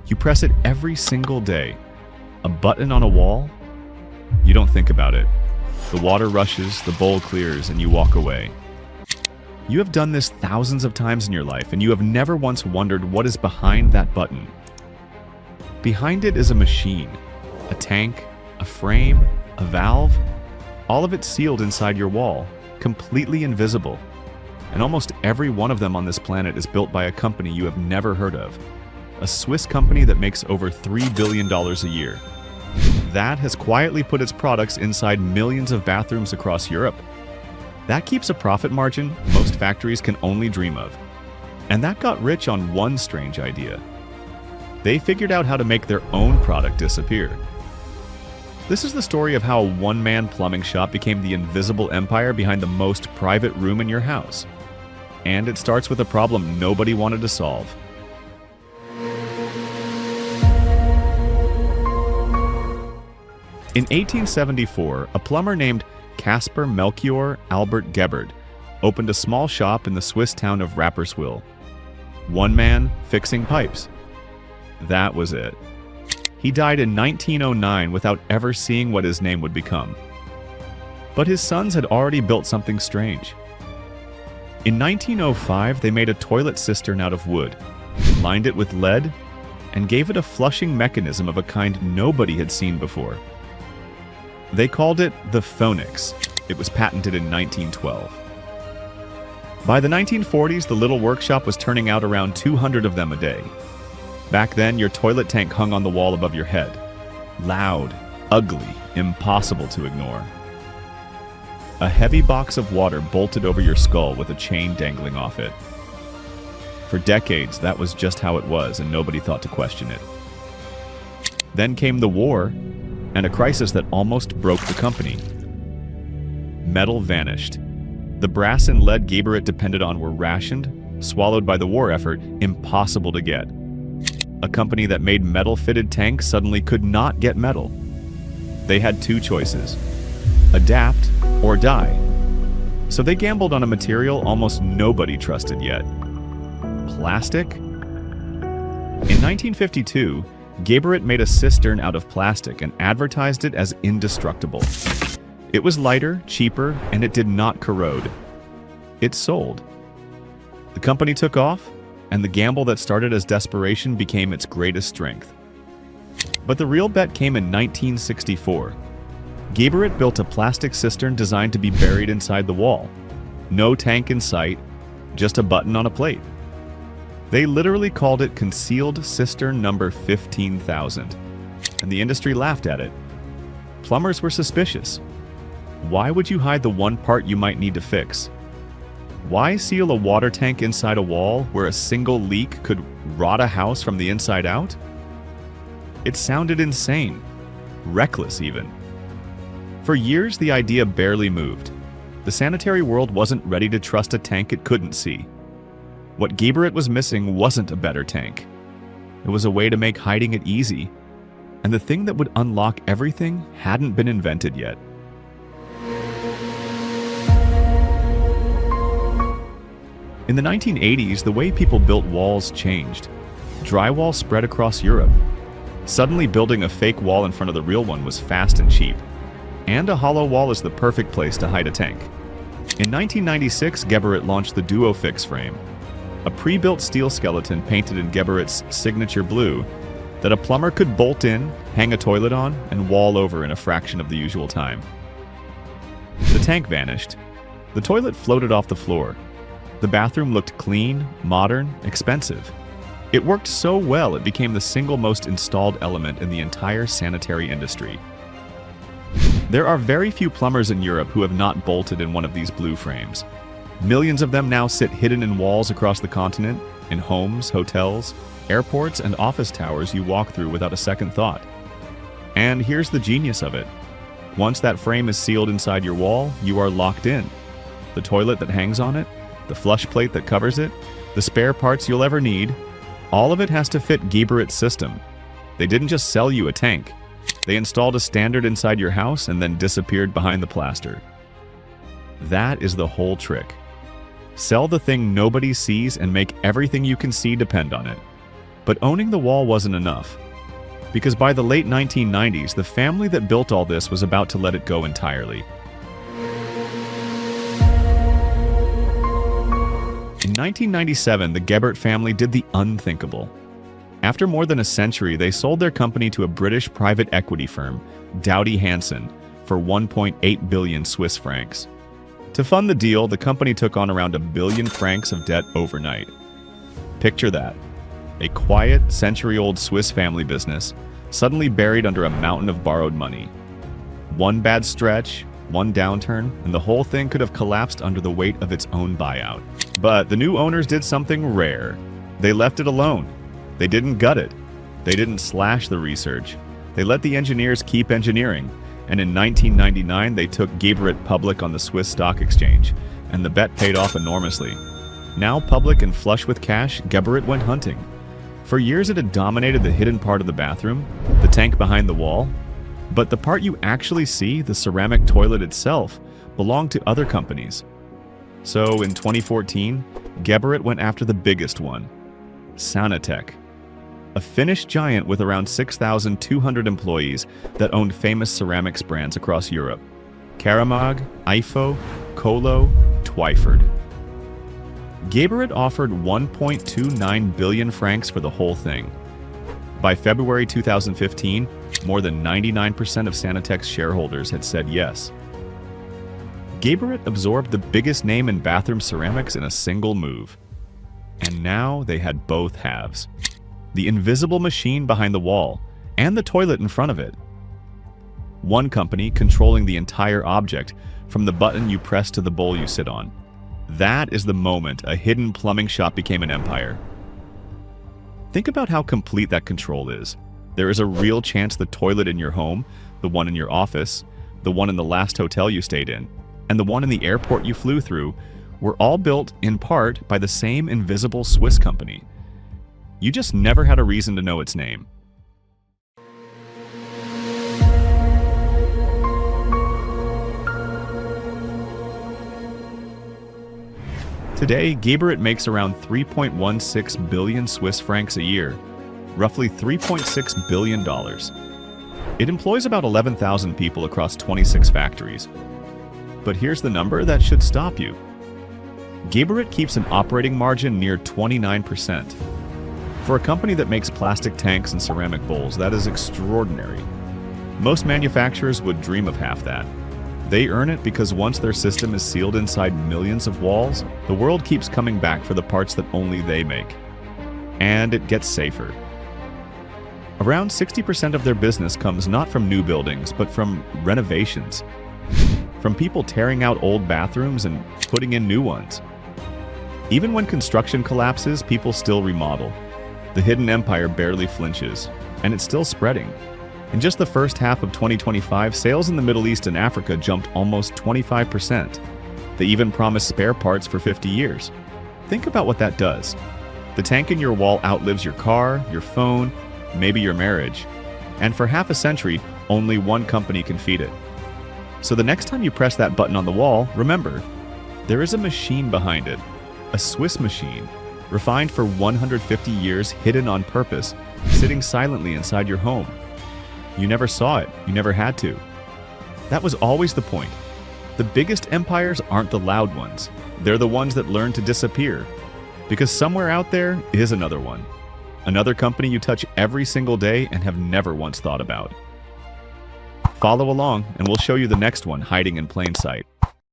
You press it every single day. A button on a wall? You don't think about it. The water rushes, the bowl clears, and you walk away. You have done this thousands of times in your life, and you have never once wondered what is behind that button. Behind it is a machine, a tank, a frame, a valve, all of it sealed inside your wall, completely invisible. And almost every one of them on this planet is built by a company you have never heard of. A Swiss company that makes over $3 billion a year. That has quietly put its products inside millions of bathrooms across Europe. That keeps a profit margin most factories can only dream of. And that got rich on one strange idea. They figured out how to make their own product disappear. This is the story of how a one-man plumbing shop became the invisible empire behind the most private room in your house. And it starts with a problem nobody wanted to solve. In 1874, a plumber named Caspar Melchior Albert Geberit opened a small shop in the Swiss town of Rapperswil. One man fixing pipes. That was it. He died in 1909 without ever seeing what his name would become. But his sons had already built something strange. In 1905, they made a toilet cistern out of wood, lined it with lead, and gave it a flushing mechanism of a kind nobody had seen before. They called it the Phoenix. It was patented in 1912. By the 1940s, the little workshop was turning out around 200 of them a day. Back then, your toilet tank hung on the wall above your head. Loud, ugly, impossible to ignore. A heavy box of water bolted over your skull with a chain dangling off it. For decades, that was just how it was, and nobody thought to question it. Then came the war, and a crisis that almost broke the company. Metal vanished. The brass and lead Geberit depended on were rationed, swallowed by the war effort, impossible to get. A company that made metal-fitted tanks suddenly could not get metal. They had two choices: adapt or die. So they gambled on a material almost nobody trusted yet. Plastic? In 1952, Geberit made a cistern out of plastic and advertised it as indestructible. It was lighter, cheaper, and it did not corrode. It sold. The company took off, and the gamble that started as desperation became its greatest strength. But the real bet came in 1964. Geberit built a plastic cistern designed to be buried inside the wall. No tank in sight, just a button on a plate. They literally called it Concealed Cistern Number 15,000, and the industry laughed at it. Plumbers were suspicious. Why would you hide the one part you might need to fix? Why seal a water tank inside a wall where a single leak could rot a house from the inside out? It sounded insane, reckless even. For years, the idea barely moved. The sanitary world wasn't ready to trust a tank it couldn't see. What Geberit was missing wasn't a better tank. It was a way to make hiding it easy, and the thing that would unlock everything hadn't been invented yet. In the 1980s, the way people built walls changed. Drywall spread across Europe. Suddenly, building a fake wall in front of the real one was fast and cheap. And a hollow wall is the perfect place to hide a tank. In 1996, Geberit launched the Duofix frame, a pre-built steel skeleton painted in Geberit's signature blue that a plumber could bolt in, hang a toilet on, and wall over in a fraction of the usual time. The tank vanished. The toilet floated off the floor. The bathroom looked clean, modern, expensive. It worked so well it became the single most installed element in the entire sanitary industry. There are very few plumbers in Europe who have not bolted in one of these blue frames. Millions of them now sit hidden in walls across the continent, in homes, hotels, airports, and office towers you walk through without a second thought. And here's the genius of it. Once that frame is sealed inside your wall, you are locked in. The toilet that hangs on it, the flush plate that covers it, the spare parts you'll ever need, all of it has to fit Geberit's system. They didn't just sell you a tank. They installed a standard inside your house and then disappeared behind the plaster. That is the whole trick. Sell the thing nobody sees and make everything you can see depend on it. But owning the wall wasn't enough, because by the late 1990s, the family that built all this was about to let it go entirely. In 1997, the Geberit family did the unthinkable. After more than a century, they sold their company to a British private equity firm, Doughty Hanson, for 1.8 billion Swiss francs. To fund the deal, the company took on around $1 billion of debt overnight. Picture that. A quiet, century-old Swiss family business suddenly buried under a mountain of borrowed money. One bad stretch, one downturn, and the whole thing could have collapsed under the weight of its own buyout. But the new owners did something rare. They left it alone. They didn't gut it. They didn't slash the research. They let the engineers keep engineering. And in 1999, they took Geberit public on the Swiss stock exchange, and the bet paid off enormously. Now public and flush with cash, Geberit went hunting. For years it had dominated the hidden part of the bathroom, the tank behind the wall. But the part you actually see, the ceramic toilet itself, belonged to other companies. So in 2014, Geberit went after the biggest one, Sanitec, a Finnish giant with around 6,200 employees that owned famous ceramics brands across Europe: Karamag, Ifo, Kolo, Twyford. Geberit offered 1.29 billion francs for the whole thing. By February 2015, more than 99% of Sanitec's shareholders had said yes. Geberit absorbed the biggest name in bathroom ceramics in a single move. And now they had both halves: the invisible machine behind the wall and the toilet in front of it. One company controlling the entire object, from the button you press to the bowl you sit on. That is the moment a hidden plumbing shop became an empire. Think about how complete that control is. There is a real chance the toilet in your home, the one in your office, the one in the last hotel you stayed in, and the one in the airport you flew through were all built, in part, by the same invisible Swiss company. You just never had a reason to know its name. Today, Geberit makes around 3.16 billion Swiss francs a year, roughly $3.6 billion. It employs about 11,000 people across 26 factories. But here's the number that should stop you. Geberit keeps an operating margin near 29%. For a company that makes plastic tanks and ceramic bowls, that is extraordinary. Most manufacturers would dream of half that. They earn it because once their system is sealed inside millions of walls, the world keeps coming back for the parts that only they make. And it gets safer. Around 60% of their business comes not from new buildings, but from renovations. From people tearing out old bathrooms and putting in new ones. Even when construction collapses, people still remodel. The hidden empire barely flinches, and it's still spreading. In just the first half of 2025, sales in the Middle East and Africa jumped almost 25%. They even promise spare parts for 50 years. Think about what that does. The tank in your wall outlives your car, your phone, maybe your marriage. And for half a century, only one company can feed it. So the next time you press that button on the wall, remember, there is a machine behind it. A Swiss machine, refined for 150 years, hidden on purpose, sitting silently inside your home. You never saw it. You never had to. That was always the point. The biggest empires aren't the loud ones. They're the ones that learn to disappear. Because somewhere out there is another one. Another company you touch every single day and have never once thought about. Follow along and we'll show you the next one hiding in plain sight.